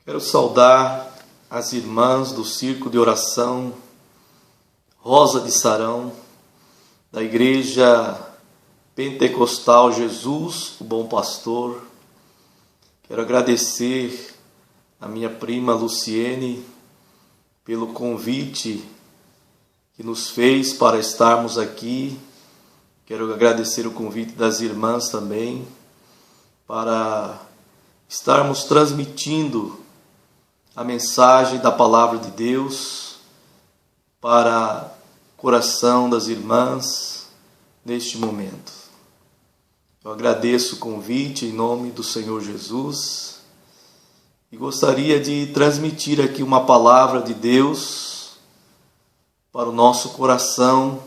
Quero saudar as irmãs do Círculo de Oração Rosa de Sarão, da Igreja Pentecostal Jesus, o Bom Pastor. Quero agradecer a minha prima Luciene pelo convite que nos fez para estarmos aqui. Quero agradecer o convite das irmãs também, para estarmos transmitindo a mensagem da Palavra de Deus para o coração das irmãs neste momento. Eu agradeço o convite em nome do Senhor Jesus e gostaria de transmitir aqui uma palavra de Deus para o nosso coração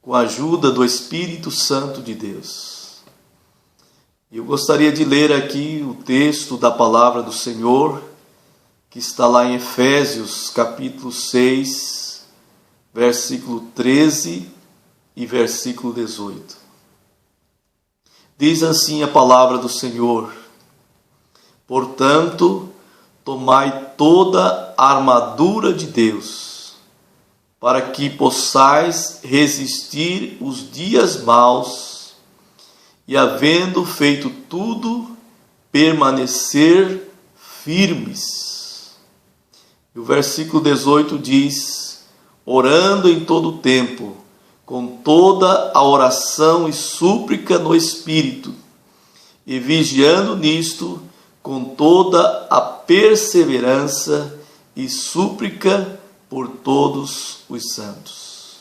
com a ajuda do Espírito Santo de Deus. Eu gostaria de ler aqui o texto da palavra do Senhor, que está lá em Efésios, capítulo 6, versículo 13 e versículo 18. Diz assim a palavra do Senhor: portanto, tomai toda a armadura de Deus, para que possais resistir os dias maus, e havendo feito tudo, permanecer firmes. E o versículo 18 diz: orando em todo o tempo, com toda a oração e súplica no Espírito, e vigiando nisto, com toda a perseverança e súplica por todos os santos.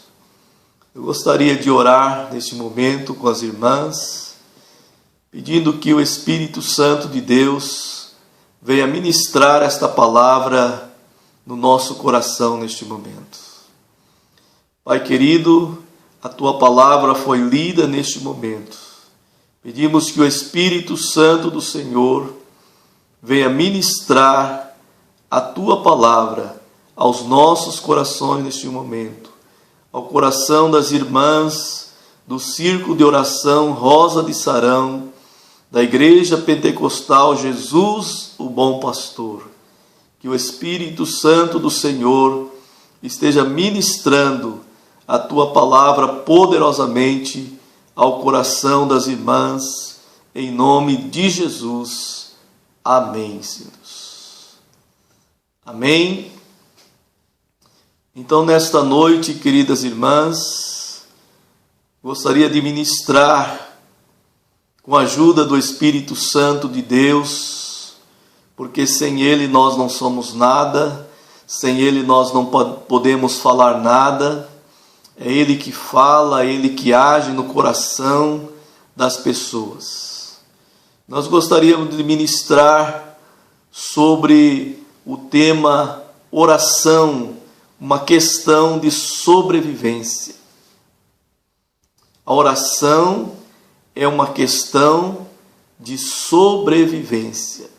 Eu gostaria de orar neste momento com as irmãs, pedindo que o Espírito Santo de Deus venha ministrar esta palavra no nosso coração neste momento. Pai querido, a Tua palavra foi lida neste momento. Pedimos que o Espírito Santo do Senhor venha ministrar a Tua palavra aos nossos corações neste momento, ao coração das irmãs do Círculo de Oração Rosa de Sarão, da Igreja Pentecostal Jesus, o Bom Pastor. Que o Espírito Santo do Senhor esteja ministrando a Tua palavra poderosamente ao coração das irmãs, em nome de Jesus. Amém, Senhor. Amém. Então, nesta noite, queridas irmãs, gostaria de ministrar com a ajuda do Espírito Santo de Deus, porque sem Ele nós não somos nada, sem Ele nós não podemos falar nada. É Ele que fala, é Ele que age no coração das pessoas. Nós gostaríamos de ministrar sobre o tema oração, uma questão de sobrevivência. A oração é uma questão de sobrevivência.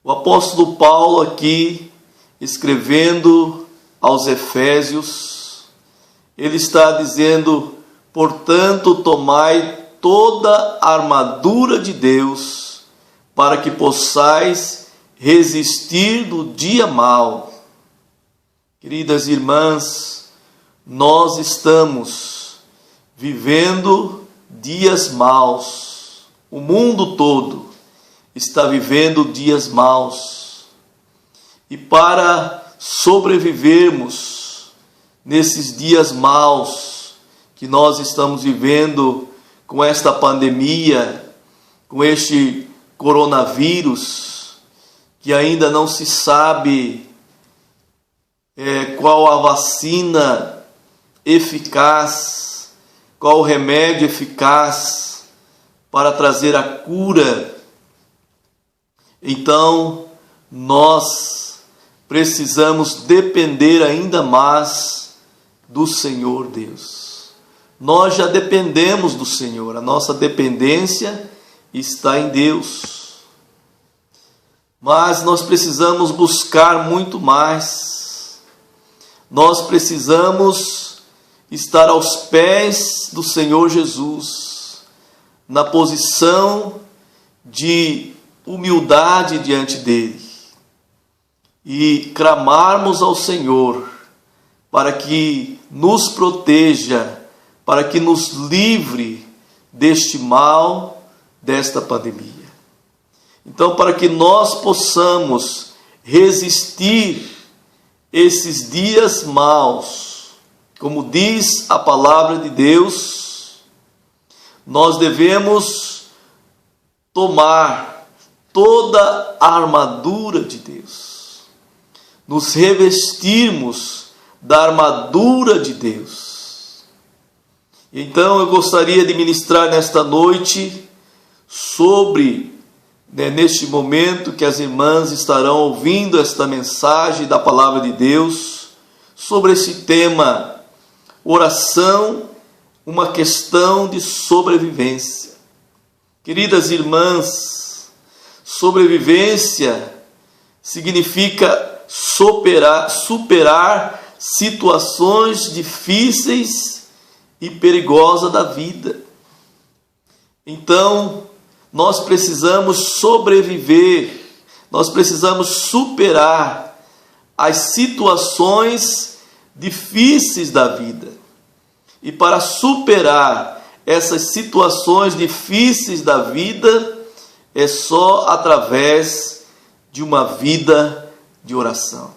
O apóstolo Paulo aqui, escrevendo aos Efésios, ele está dizendo: portanto, tomai toda a armadura de Deus, para que possais resistir no dia mau. Queridas irmãs, nós estamos vivendo dias maus. O mundo todo está vivendo dias maus. E para sobrevivermos nesses dias maus que nós estamos vivendo com esta pandemia, com este coronavírus, que ainda não se sabe qual a vacina eficaz, qual o remédio eficaz para trazer a cura. Então, nós precisamos depender ainda mais do Senhor Deus. Nós já dependemos do Senhor, a nossa dependência está em Deus. Mas nós precisamos buscar muito mais. Nós precisamos estar aos pés do Senhor Jesus, na posição de humildade diante dele e clamarmos ao Senhor para que nos proteja, para que nos livre deste mal, desta pandemia. Então, para que nós possamos resistir esses dias maus, como diz a palavra de Deus, nós devemos tomar toda a armadura de Deus, nos revestirmos da armadura de Deus. Então eu gostaria de ministrar nesta noite sobre, neste momento que as irmãs estarão ouvindo esta mensagem da palavra de Deus, sobre esse tema, oração, uma questão de sobrevivência. Queridas irmãs, sobrevivência significa superar situações difíceis e perigosas da vida. Então, nós precisamos sobreviver, nós precisamos superar as situações difíceis da vida. E para superar essas situações difíceis da vida, é só através de uma vida de oração.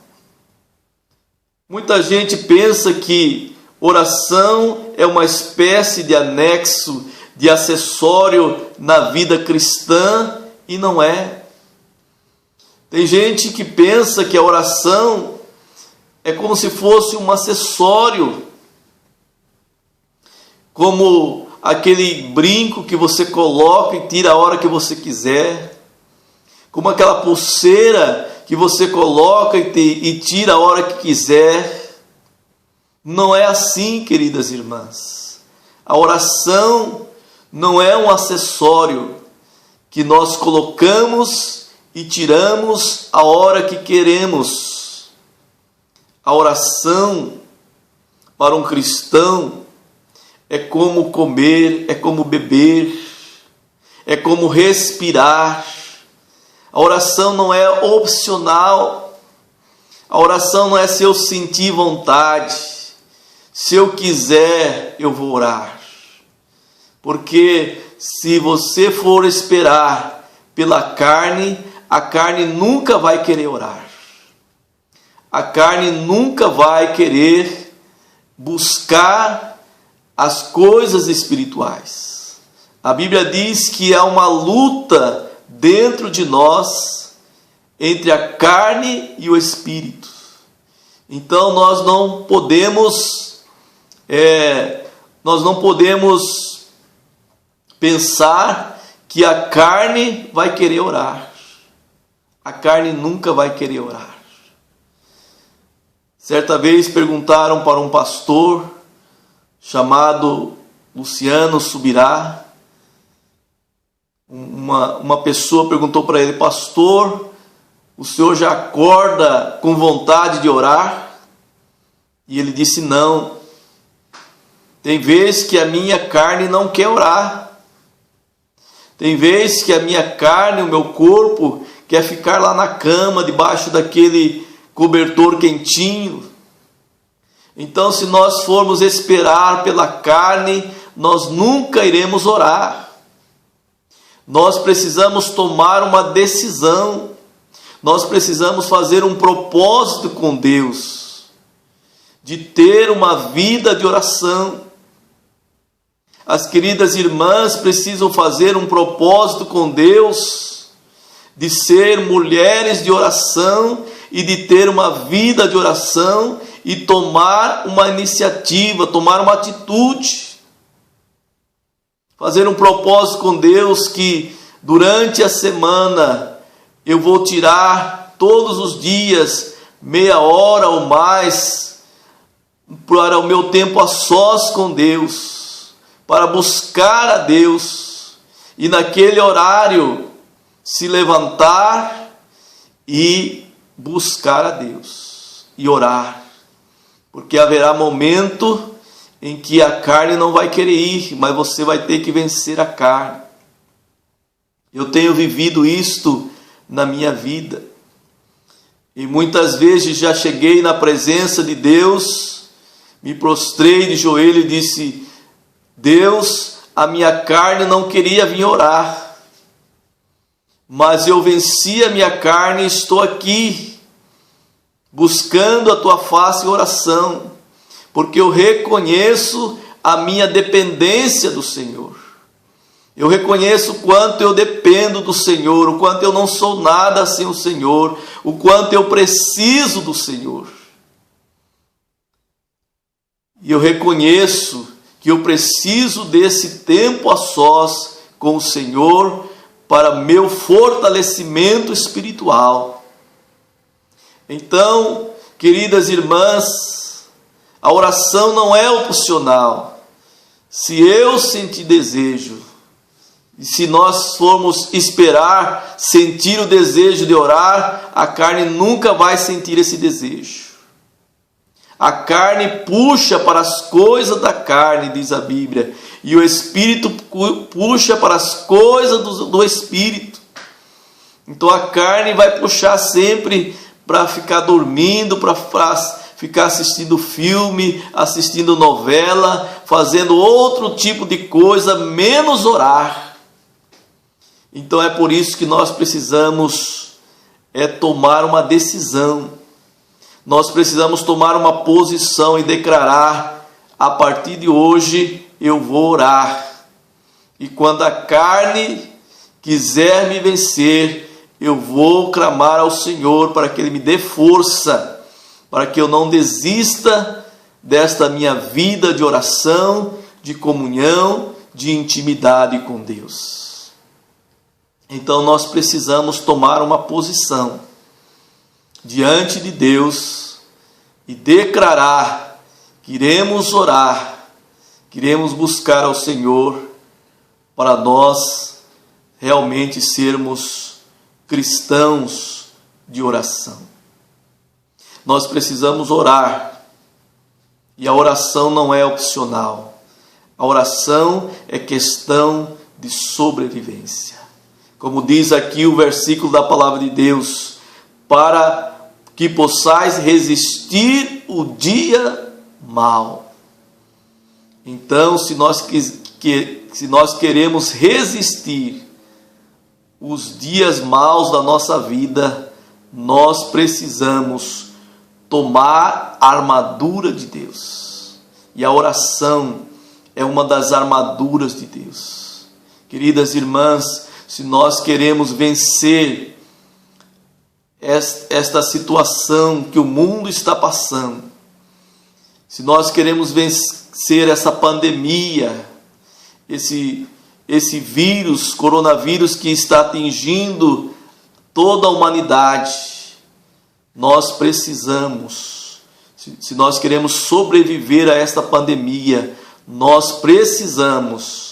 Muita gente pensa que oração é uma espécie de anexo, de acessório na vida cristã, e não é. Tem gente que pensa que a oração é como se fosse um acessório, como aquele brinco que você coloca e tira a hora que você quiser, como aquela pulseira que você coloca e tira a hora que quiser. Não é assim, queridas irmãs. A oração não é um acessório que nós colocamos e tiramos a hora que queremos. A oração para um cristão é como comer, é como beber, é como respirar. A oração não é opcional. A oração não é se eu sentir vontade, se eu quiser eu vou orar. Porque se você for esperar pela carne, a carne nunca vai querer orar. A carne nunca vai querer buscar as coisas espirituais. A Bíblia diz que há uma luta dentro de nós entre a carne e o espírito. Então nós não podemos pensar que a carne vai querer orar. A carne nunca vai querer orar. Certa vez perguntaram para um pastor chamado Luciano Subirá. Uma pessoa perguntou para ele: pastor, o senhor já acorda com vontade de orar? E ele disse: não. Tem vezes que a minha carne não quer orar. Tem vezes que a minha carne, o meu corpo, quer ficar lá na cama, debaixo daquele cobertor quentinho. Então, se nós formos esperar pela carne, nós nunca iremos orar. Nós precisamos tomar uma decisão. Nós precisamos fazer um propósito com Deus, de ter uma vida de oração. As queridas irmãs precisam fazer um propósito com Deus, de ser mulheres de oração e de ter uma vida de oração e tomar uma iniciativa, tomar uma atitude. Fazer um propósito com Deus que durante a semana eu vou tirar todos os dias meia hora ou mais para o meu tempo a sós com Deus, para buscar a Deus e naquele horário se levantar e buscar a Deus e orar, porque haverá momento em que a carne não vai querer ir, mas você vai ter que vencer a carne. Eu tenho vivido isto na minha vida. E muitas vezes já cheguei na presença de Deus, me prostrei de joelho e disse: Deus, a minha carne não queria vir orar, mas eu venci a minha carne e estou aqui, buscando a tua face em oração, porque eu reconheço a minha dependência do Senhor. Eu reconheço o quanto eu dependo do Senhor, o quanto eu não sou nada sem o Senhor, o quanto eu preciso do Senhor. E eu reconheço que eu preciso desse tempo a sós com o Senhor para meu fortalecimento espiritual. Então, queridas irmãs, a oração não é opcional. Se eu sentir desejo, e se nós formos esperar sentir o desejo de orar, a carne nunca vai sentir esse desejo. A carne puxa para as coisas da carne, diz a Bíblia, e o Espírito puxa para as coisas do Espírito. Então a carne vai puxar sempre para ficar dormindo, para ficar assistindo filme, assistindo novela, fazendo outro tipo de coisa, menos orar. Então é por isso que nós precisamos tomar uma decisão. Nós precisamos tomar uma posição e declarar: a partir de hoje eu vou orar. E quando a carne quiser me vencer, eu vou clamar ao Senhor para que Ele me dê força, para que eu não desista desta minha vida de oração, de comunhão, de intimidade com Deus. Então nós precisamos tomar uma posição diante de Deus e declarar que iremos orar, que iremos buscar ao Senhor para nós realmente sermos cristãos de oração. Nós precisamos orar, e a oração não é opcional. A oração é questão de sobrevivência. Como diz aqui o versículo da palavra de Deus: para que possais resistir o dia mau. Então, se nós queremos resistir os dias maus da nossa vida, nós precisamos tomar a armadura de Deus. E a oração é uma das armaduras de Deus. Queridas irmãs, se nós queremos vencer esta situação que o mundo está passando, se nós queremos vencer essa pandemia, esse vírus, coronavírus que está atingindo toda a humanidade, nós precisamos, se nós queremos sobreviver a esta pandemia, nós precisamos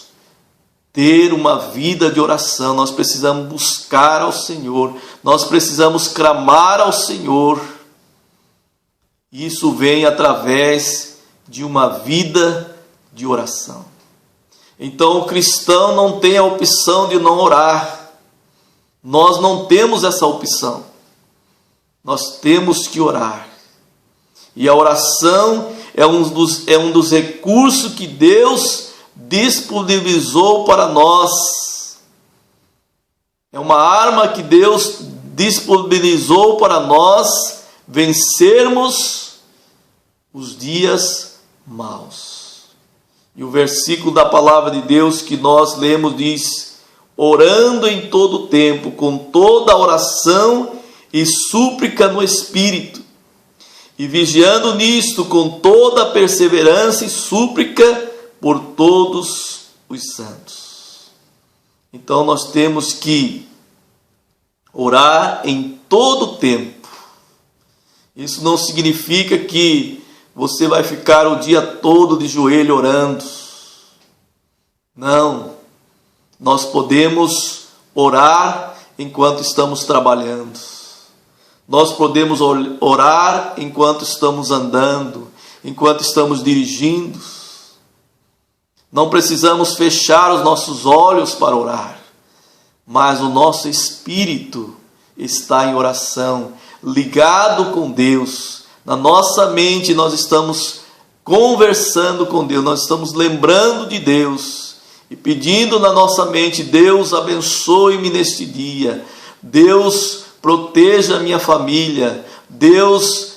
ter uma vida de oração, nós precisamos buscar ao Senhor, nós precisamos clamar ao Senhor. Isso vem através de uma vida de oração. Então o cristão não tem a opção de não orar. Nós não temos essa opção. Nós temos que orar. E a oração é um dos recursos que Deus disponibilizou para nós. É uma arma que Deus disponibilizou para nós vencermos os dias maus. E o versículo da palavra de Deus que nós lemos diz: orando em todo tempo, com toda oração e súplica no Espírito, e vigiando nisto com toda perseverança e súplica por todos os santos. Então nós temos que orar em todo tempo. Isso não significa que você vai ficar o dia todo de joelho orando. Não. Nós podemos orar enquanto estamos trabalhando. Nós podemos orar enquanto estamos andando, enquanto estamos dirigindo. Não precisamos fechar os nossos olhos para orar, mas o nosso espírito está em oração, ligado com Deus. Na nossa mente nós estamos conversando com Deus, nós estamos lembrando de Deus e pedindo na nossa mente: Deus abençoe-me neste dia, Deus proteja a minha família, Deus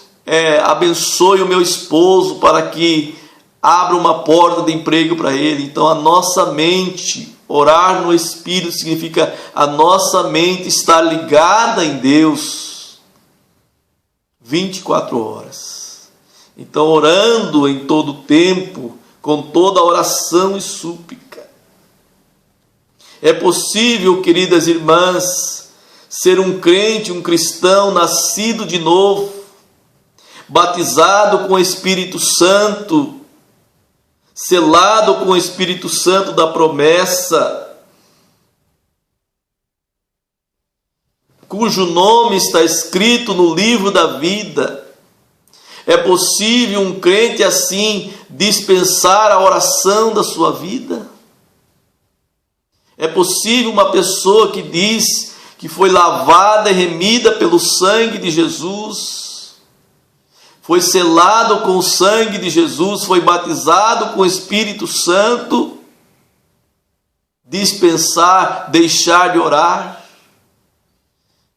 abençoe o meu esposo para que abra uma porta de emprego para ele. Então a nossa mente, orar no Espírito, significa a nossa mente estar ligada em Deus 24 horas. Então, orando em todo tempo, com toda oração e súplica. É possível, queridas irmãs, ser um crente, um cristão nascido de novo, batizado com o Espírito Santo, selado com o Espírito Santo da promessa, cujo nome está escrito no livro da vida. É possível um crente assim dispensar a oração da sua vida? É possível uma pessoa que diz que foi lavada e remida pelo sangue de Jesus, foi selado com o sangue de Jesus, foi batizado com o Espírito Santo, dispensar, deixar de orar?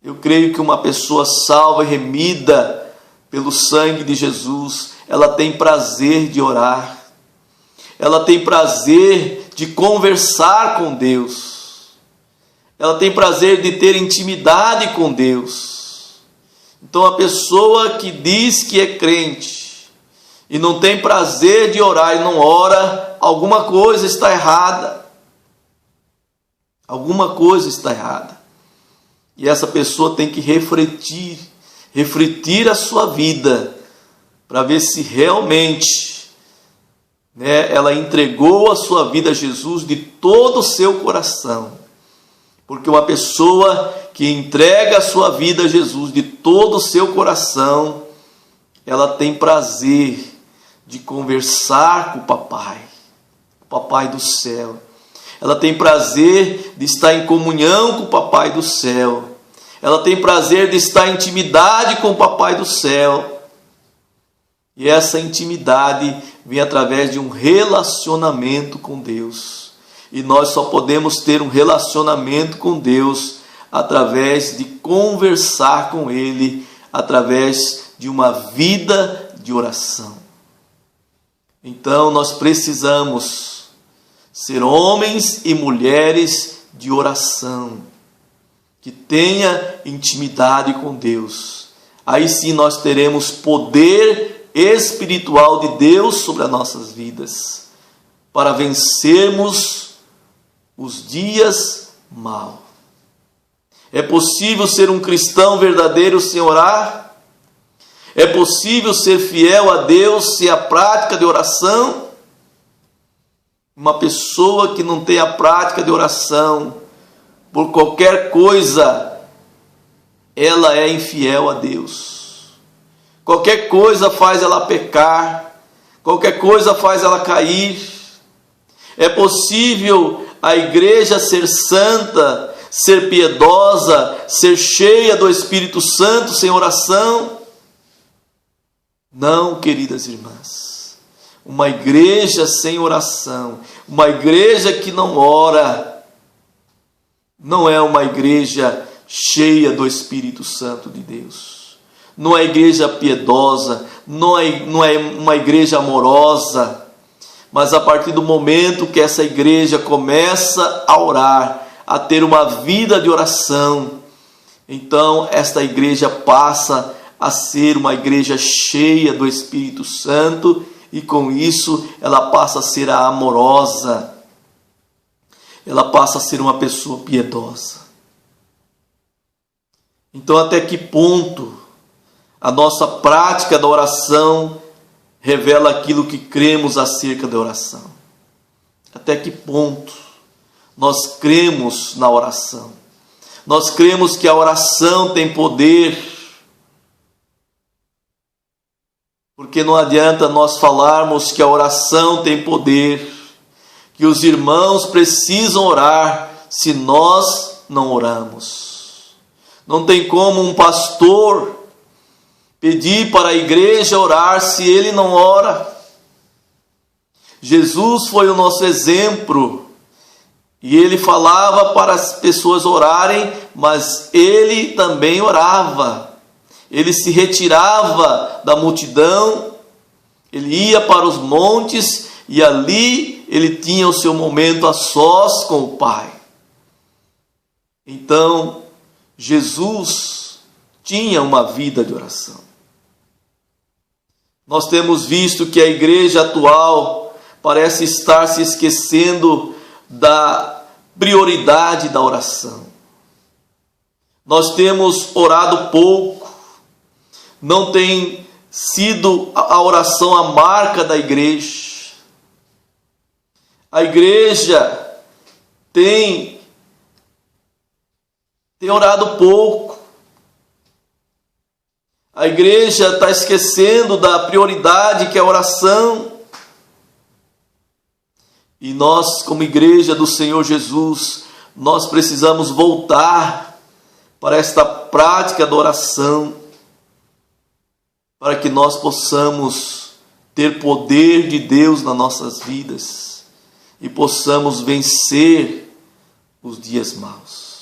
Eu creio que uma pessoa salva e remida pelo sangue de Jesus, ela tem prazer de orar, ela tem prazer de conversar com Deus, ela tem prazer de ter intimidade com Deus. Então a pessoa que diz que é crente e não tem prazer de orar e não ora, alguma coisa está errada. Alguma coisa está errada. E essa pessoa tem que refletir a sua vida, para ver se realmente ela entregou a sua vida a Jesus de todo o seu coração. Porque uma pessoa que entrega a sua vida a Jesus de todo o seu coração, ela tem prazer de conversar com o Papai do céu. Ela tem prazer de estar em comunhão com o Papai do céu. Ela tem prazer de estar em intimidade com o Papai do céu. E essa intimidade vem através de um relacionamento com Deus. E nós só podemos ter um relacionamento com Deus através de conversar com Ele, através de uma vida de oração. Então nós precisamos ser homens e mulheres de oração, que tenha intimidade com Deus. Aí sim nós teremos poder espiritual de Deus sobre as nossas vidas, para vencermos os dias maus. É possível ser um cristão verdadeiro sem orar? É possível ser fiel a Deus sem a prática de oração? Uma pessoa que não tem a prática de oração, por qualquer coisa, ela é infiel a Deus. Qualquer coisa faz ela pecar, qualquer coisa faz ela cair. É possível a igreja ser santa, ser piedosa, ser cheia do Espírito Santo sem oração? Não, queridas irmãs. Uma igreja sem oração, uma igreja que não ora, não é uma igreja cheia do Espírito Santo de Deus. Não é igreja piedosa, não é uma igreja amorosa. Mas a partir do momento que essa igreja começa a orar, a ter uma vida de oração, então esta igreja passa a ser uma igreja cheia do Espírito Santo, e com isso ela passa a ser a amorosa, ela passa a ser uma pessoa piedosa. Então até que ponto a nossa prática da oração revela aquilo que cremos acerca da oração? Até que ponto nós cremos na oração? Nós cremos que a oração tem poder, porque não adianta nós falarmos que a oração tem poder, que os irmãos precisam orar, se nós não oramos. Não tem como um pastor pedir para a igreja orar se ele não ora. Jesus foi o nosso exemplo e ele falava para as pessoas orarem, mas ele também orava. Ele se retirava da multidão, ele ia para os montes e ali ele tinha o seu momento a sós com o Pai. Então, Jesus tinha uma vida de oração. Nós temos visto que a igreja atual parece estar se esquecendo da prioridade da oração. Nós temos orado pouco, não tem sido a oração a marca da igreja. A igreja tem orado pouco. A igreja está esquecendo da prioridade que é a oração. E nós, como igreja do Senhor Jesus, nós precisamos voltar para esta prática da oração, para que nós possamos ter poder de Deus nas nossas vidas e possamos vencer os dias maus.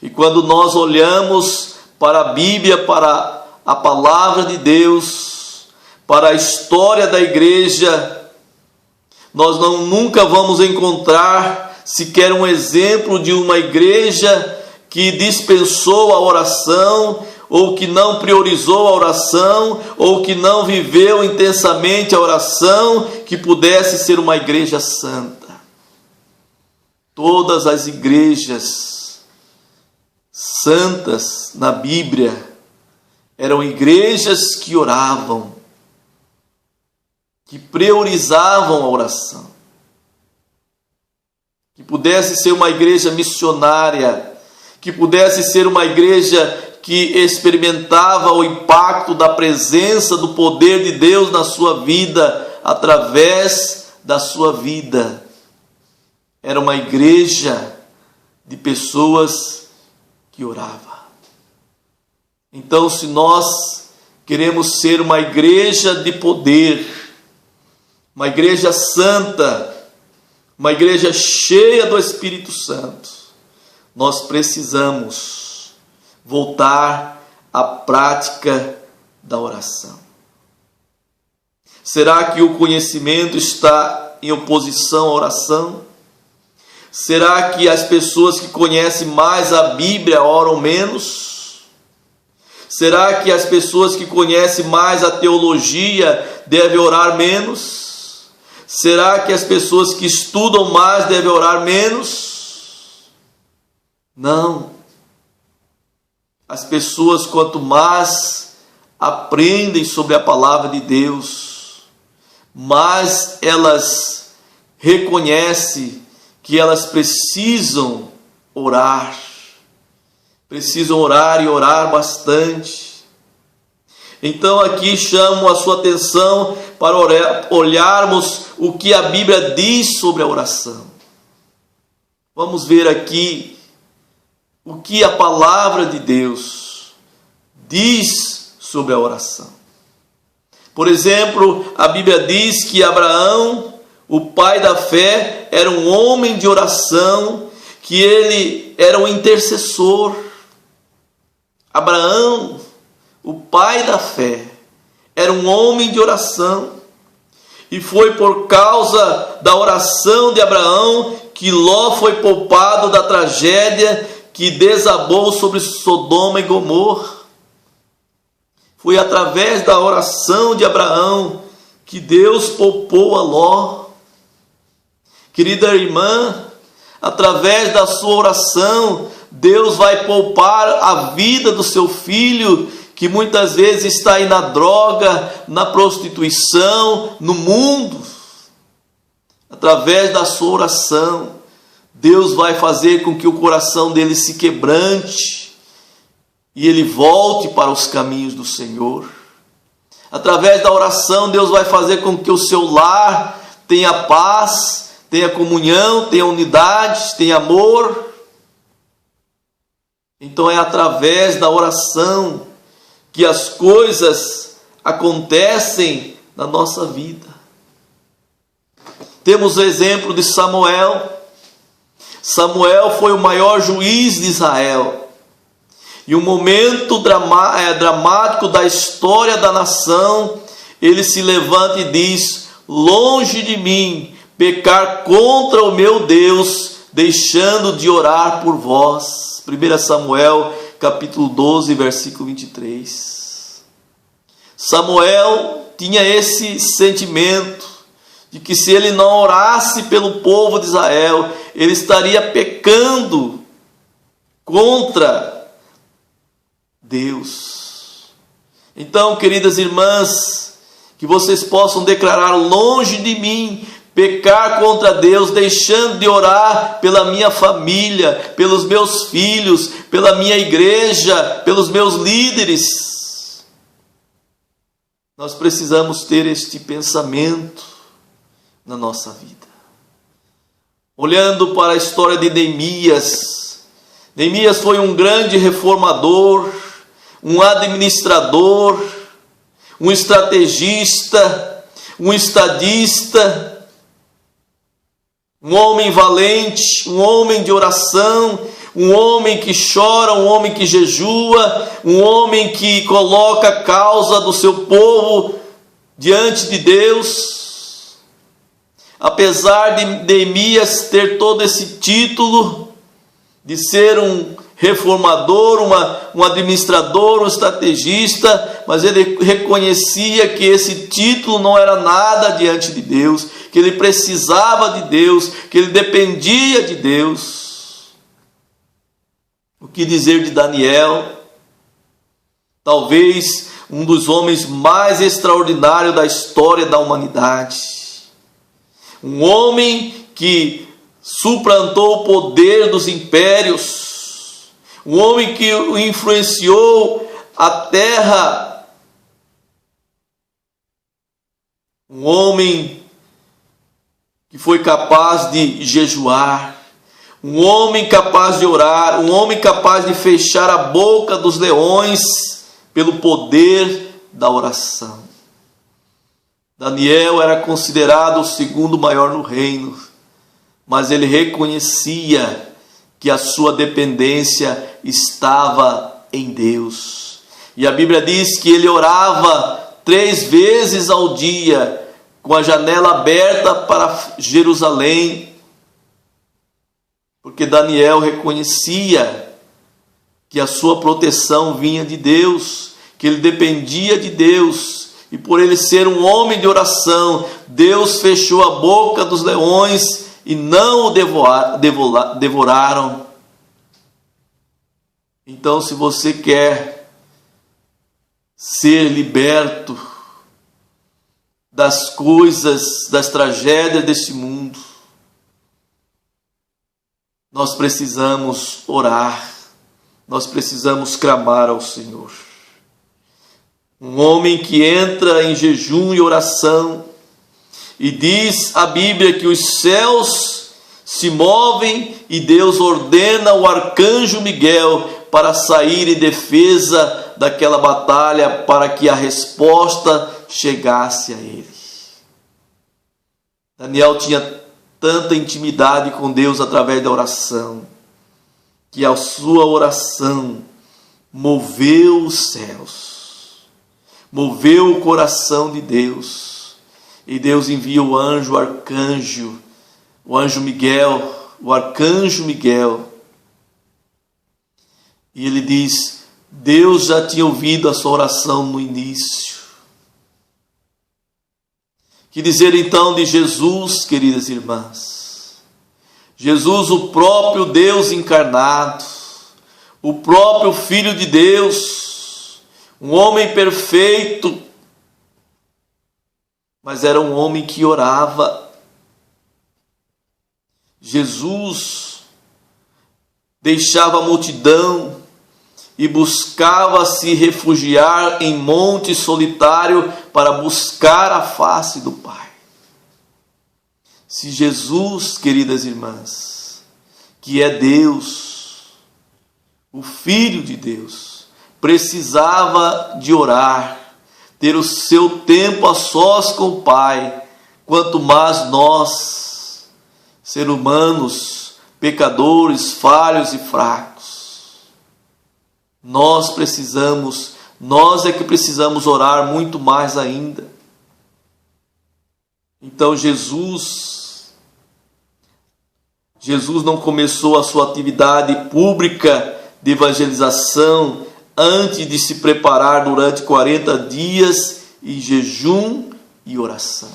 E quando nós olhamos para a Bíblia, para a palavra de Deus, para a história da igreja, nós nunca vamos encontrar sequer um exemplo de uma igreja que dispensou a oração, ou que não priorizou a oração, ou que não viveu intensamente a oração, que pudesse ser uma igreja santa. Todas as igrejas santas na Bíblia eram igrejas que oravam, que priorizavam a oração, que pudesse ser uma igreja missionária, que pudesse ser uma igreja que experimentava o impacto da presença, do poder de Deus na sua vida, através da sua vida. Era uma igreja de pessoas que oravam. Então, se nós queremos ser uma igreja de poder, uma igreja santa, uma igreja cheia do Espírito Santo, nós precisamos voltar à prática da oração. Será que o conhecimento está em oposição à oração? Será que as pessoas que conhecem mais a Bíblia oram menos? Será que as pessoas que conhecem mais a teologia devem orar menos? Será que as pessoas que estudam mais devem orar menos? Não. As pessoas, quanto mais aprendem sobre a palavra de Deus, mais elas reconhecem que elas precisam orar. Precisam orar e orar bastante. Então aqui chamo a sua atenção para olharmos o que a Bíblia diz sobre a oração. Vamos ver aqui o que a palavra de Deus diz sobre a oração. Por exemplo, a Bíblia diz que Abraão, o pai da fé, era um homem de oração, que ele era um intercessor. Abraão, o pai da fé, era um homem de oração. E foi por causa da oração de Abraão que Ló foi poupado da tragédia que desabou sobre Sodoma e Gomorra. Foi através da oração de Abraão que Deus poupou a Ló. Querida irmã, através da sua oração, Deus vai poupar a vida do seu filho, que muitas vezes está aí na droga, na prostituição, no mundo. Através da sua oração, Deus vai fazer com que o coração dele se quebrante e ele volte para os caminhos do Senhor. Através da oração, Deus vai fazer com que o seu lar tenha paz, tenha comunhão, tenha unidade, tenha amor. Então é através da oração que as coisas acontecem na nossa vida. Temos o exemplo de Samuel. Samuel foi o maior juiz de Israel. E um momento dramático da história da nação, ele se levanta e diz: longe de mim pecar contra o meu Deus, deixando de orar por vós. 1 Samuel capítulo 12, versículo 23. Samuel tinha esse sentimento de que se ele não orasse pelo povo de Israel, ele estaria pecando contra Deus. Então, queridas irmãs, que vocês possam declarar: longe de mim pecar contra Deus, deixando de orar pela minha família, pelos meus filhos, pela minha igreja, pelos meus líderes. Nós precisamos ter este pensamento na nossa vida. Olhando para a história de Neemias, Neemias foi um grande reformador, um administrador, um estrategista, um estadista, um homem valente, um homem de oração, um homem que chora, um homem que jejua, um homem que coloca a causa do seu povo diante de Deus. Apesar de Neemias ter todo esse título de ser um reformador, um administrador, um estrategista, mas ele reconhecia que esse título não era nada diante de Deus, que ele precisava de Deus, que ele dependia de Deus. O que dizer de Daniel? Talvez um dos homens mais extraordinários da história da humanidade. Um homem que suplantou o poder dos impérios. Um homem que influenciou a terra. Um homem que foi capaz de jejuar. Um homem capaz de orar. Um homem capaz de fechar a boca dos leões pelo poder da oração. Daniel era considerado o segundo maior no reino, mas ele reconhecia que a sua dependência estava em Deus. E a Bíblia diz que ele orava 3 vezes ao dia, com a janela aberta para Jerusalém, porque Daniel reconhecia que a sua proteção vinha de Deus, que ele dependia de Deus. E por ele ser um homem de oração, Deus fechou a boca dos leões e não o devoraram. Então, se você quer ser liberto das coisas, das tragédias deste mundo, nós precisamos orar, nós precisamos clamar ao Senhor. Um homem que entra em jejum e oração, e diz a Bíblia que os céus se movem e Deus ordena o arcanjo Miguel para sair em defesa daquela batalha, para que a resposta chegasse a ele. Daniel tinha tanta intimidade com Deus através da oração, que a sua oração moveu os céus, moveu o coração de Deus. E Deus envia o anjo, o arcanjo Miguel, o arcanjo Miguel. E ele diz: Deus já tinha ouvido a sua oração no início. Que dizer então de Jesus, queridas irmãs? Jesus, o próprio Deus encarnado, o próprio Filho de Deus, um homem perfeito, mas era um homem que orava. Jesus deixava a multidão e buscava se refugiar em monte solitário para buscar a face do Pai. Se Jesus, queridas irmãs, que é Deus, o Filho de Deus, precisava de orar, ter o seu tempo a sós com o Pai, quanto mais nós, seres humanos, pecadores, falhos e fracos. Nós é que precisamos orar muito mais ainda. Então Jesus não começou a sua atividade pública de evangelização antes de se preparar durante 40 dias em jejum e oração.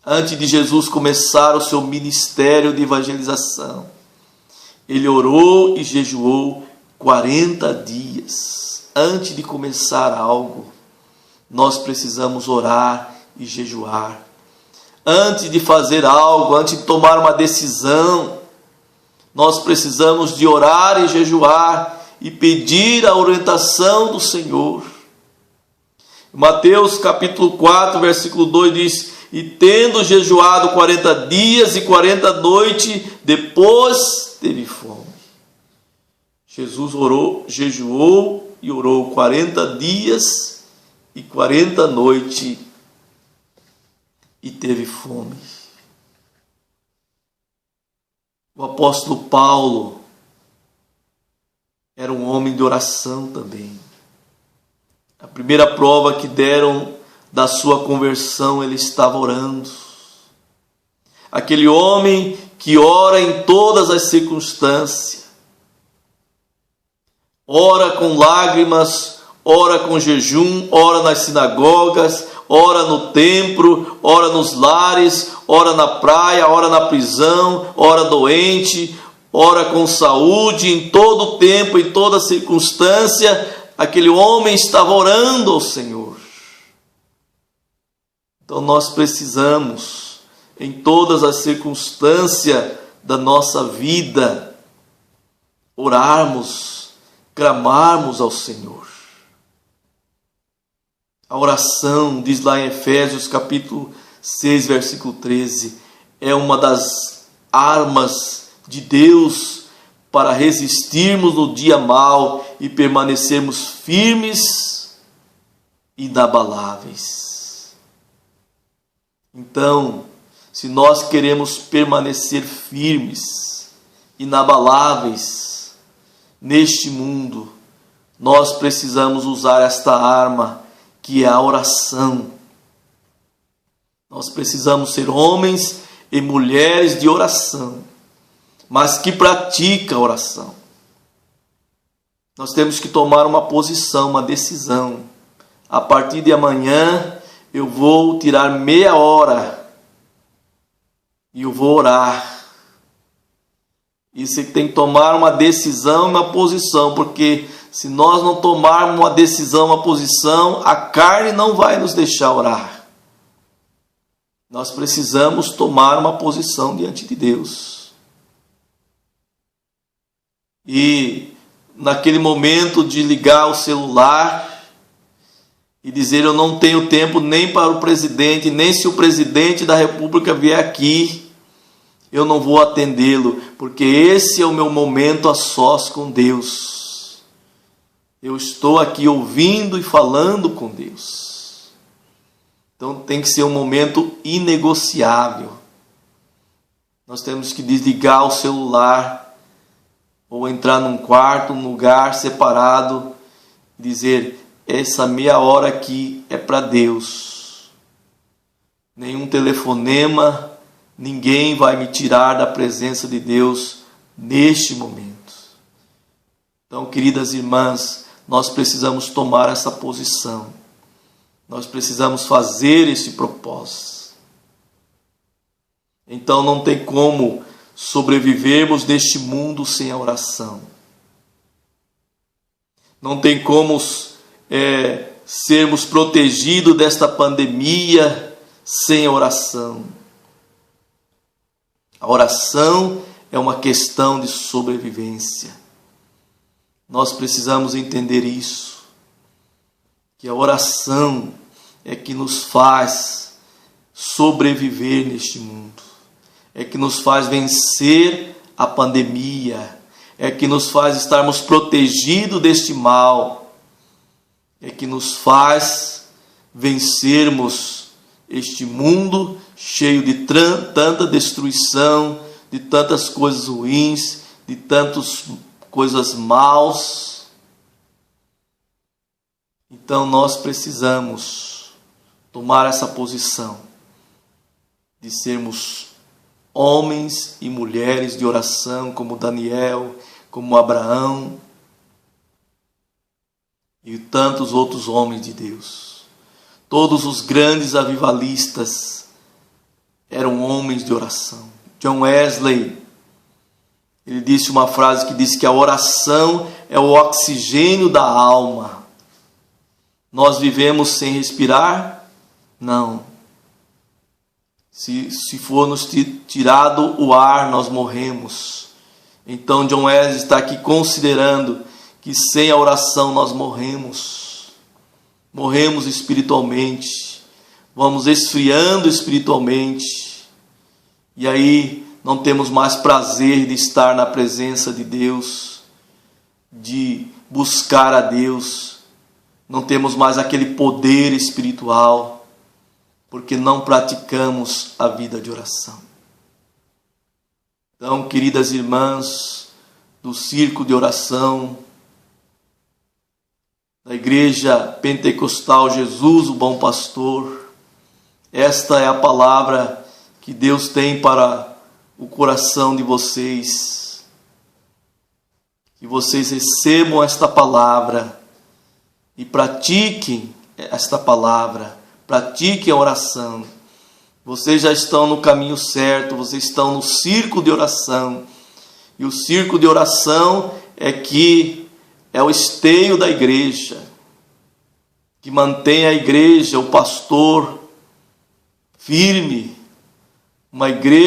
Antes de Jesus começar o seu ministério de evangelização, ele orou e jejuou 40 dias. Antes de começar algo, nós precisamos orar e jejuar. Antes de fazer algo, antes de tomar uma decisão, nós precisamos de orar e jejuar e pedir a orientação do Senhor. Mateus capítulo 4, versículo 2 diz: e tendo jejuado 40 dias e 40 noites, depois teve fome. Jesus jejuou e orou 40 dias e 40 noites e teve fome. O apóstolo Paulo era um homem de oração também. A primeira prova que deram da sua conversão, ele estava orando. Aquele homem que ora em todas as circunstâncias. Ora com lágrimas, ora com jejum, ora nas sinagogas, ora no templo, ora nos lares, ora na praia, ora na prisão, ora doente, ora com saúde, em todo tempo, em toda circunstância, aquele homem estava orando ao Senhor. Então nós precisamos, em todas as circunstâncias da nossa vida, orarmos, clamarmos ao Senhor. A oração, diz lá em Efésios capítulo 6, versículo 13, é uma das armas de Deus para resistirmos no dia mau e permanecermos firmes e inabaláveis. Então, se nós queremos permanecer firmes, inabaláveis neste mundo, nós precisamos usar esta arma, que é a oração. Nós precisamos ser homens e mulheres de oração, mas que praticam a oração. Nós temos que tomar uma posição, uma decisão. A partir de amanhã, eu vou tirar meia hora e eu vou orar. E você tem que tomar uma decisão, uma posição, porque se nós não tomarmos uma decisão, uma posição, a carne não vai nos deixar orar. Nós precisamos tomar uma posição diante de Deus. E naquele momento de ligar o celular e dizer: eu não tenho tempo nem para o presidente, nem se o presidente da República vier aqui, eu não vou atendê-lo, porque esse é o meu momento a sós com Deus. Eu estou aqui ouvindo e falando com Deus. Então tem que ser um momento inegociável. Nós temos que desligar o celular ou entrar num quarto, num lugar separado e dizer: essa meia hora aqui é para Deus. Nenhum telefonema, ninguém vai me tirar da presença de Deus neste momento. Então, queridas irmãs, nós precisamos tomar essa posição. Nós precisamos fazer esse propósito. Então não tem como sobrevivermos neste mundo sem a oração. Não tem como sermos protegidos desta pandemia sem a oração. A oração é uma questão de sobrevivência. Nós precisamos entender isso, que a oração é que nos faz sobreviver neste mundo, é que nos faz vencer a pandemia, é que nos faz estarmos protegidos deste mal, é que nos faz vencermos este mundo cheio de tanta destruição, de tantas coisas ruins, de tantas coisas maus. Então nós precisamos tomar essa posição de sermos homens e mulheres de oração, como Daniel, como Abraão e tantos outros homens de Deus. Todos os grandes avivalistas eram homens de oração. John Wesley, ele disse uma frase que diz que a oração é o oxigênio da alma. Nós vivemos sem respirar? Não. Se for nos tirado o ar, nós morremos. Então John Wesley está aqui considerando que sem a oração nós morremos. Morremos espiritualmente. Vamos esfriando espiritualmente. E aí não temos mais prazer de estar na presença de Deus, de buscar a Deus. Não temos mais aquele poder espiritual, porque não praticamos a vida de oração. Então, queridas irmãs do Círculo de Oração, da Igreja Pentecostal Jesus, o Bom Pastor, esta é a palavra que Deus tem para o coração de vocês. Que vocês recebam esta palavra e pratiquem esta palavra, pratiquem a oração. Vocês já estão no caminho certo, vocês estão no círculo de oração. E o círculo de oração é o esteio da igreja, que mantém a igreja, o pastor firme, uma igreja